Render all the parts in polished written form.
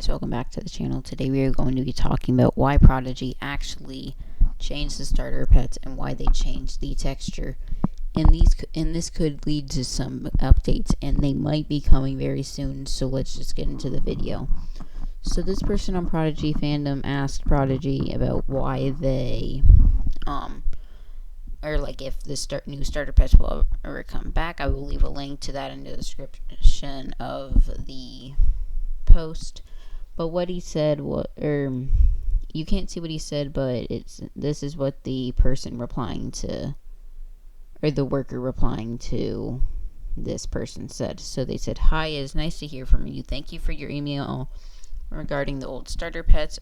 Welcome back to the channel. Today we are going to be talking about why Prodigy actually changed the starter pets and why they changed the texture. And this could lead to some updates, and they might be coming very soon. So let's just get into the video. So this person on Prodigy fandom asked Prodigy about why they or like if the new starter pets will ever come back. I will leave a link to that in the description of the post. But what he said, you can't see what he said, but this is what the person replying to, or the worker replying to this person said. So they said, "Hi, it is nice to hear from you. Thank you for your email regarding the old starter pets.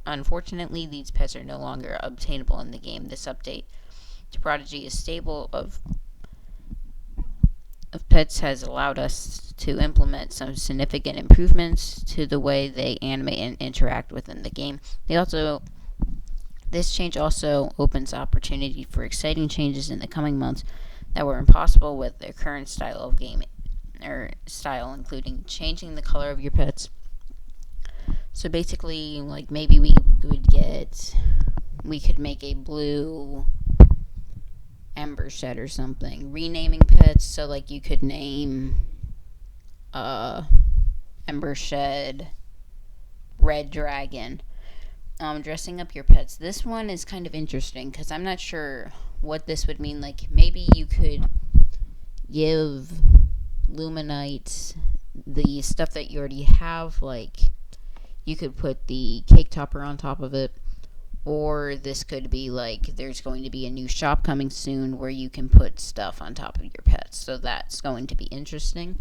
Unfortunately, these pets are no longer obtainable in the game. This update to Prodigy is stable of pets has allowed us to implement some significant improvements to the way they animate and interact within the game. This change also opens opportunity for exciting changes in the coming months that were impossible with their current style of game, including changing the color of your pets." So basically, like, maybe we could make a blue Ember Shed or something. Renaming pets, so like you could name Ember Shed Red Dragon. Dressing up your pets. This one is kind of interesting because I'm not sure what this would mean. Like, maybe you could give Luminite the stuff that you already have. Like, you could put the cake topper on top of it. Or this could be like, there's going to be a new shop coming soon where you can put stuff on top of your pets. So that's going to be interesting.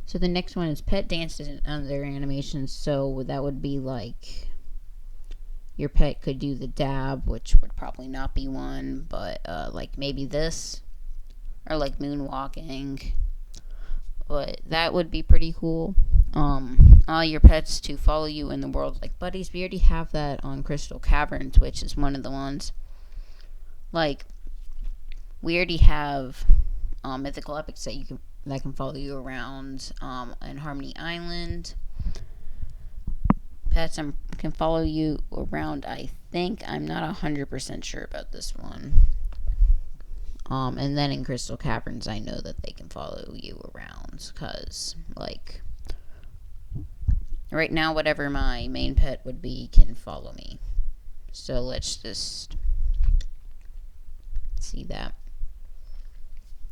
So the next one is pet dances and other animations. So that would be like, your pet could do the dab, which would probably not be one, but like maybe this, or like moonwalking. But that would be pretty cool. All your pets to follow you in the world like buddies. We already have that on Crystal Caverns, which is one of the ones. Like, we already have mythical epics that can follow you around in Harmony Island. Pets can follow you around, I think. I'm not 100% sure about this one. And then in Crystal Caverns, I know that they can follow you around, because, like, right now, whatever my main pet would be can follow me. So let's just see that.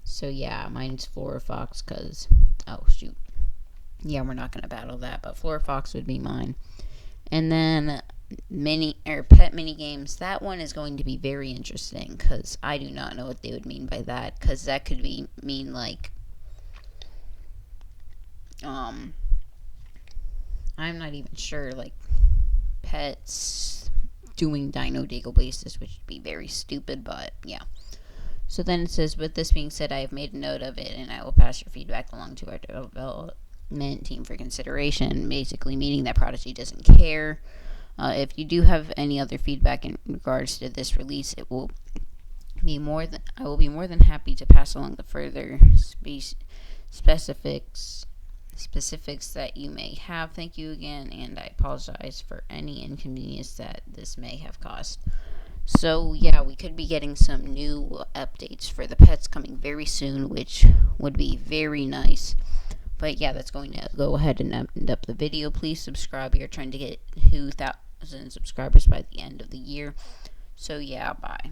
So yeah, mine's Flora Fox, because, oh shoot. Yeah, we're not going to battle that, but Flora Fox would be mine. And then pet mini games. That one is going to be very interesting, because I do not know what they would mean by that, because that could mean like I'm not even sure, like pets doing Dino Deagle bases, which would be very stupid, but yeah. So then it says, with this being said, I have made a note of it, and I will pass your feedback along to our development team for consideration, basically meaning that Prodigy doesn't care. If you do have any other feedback in regards to this release, I will be more than happy to pass along the further specifics that you may have. Thank you again, and I apologize for any inconvenience that this may have caused. So yeah, we could be getting some new updates for the pets coming very soon, which would be very nice. But yeah, that's going to go ahead and end up the video. Please subscribe. We are trying to get 2,000 subscribers by the end of the year. So yeah, bye.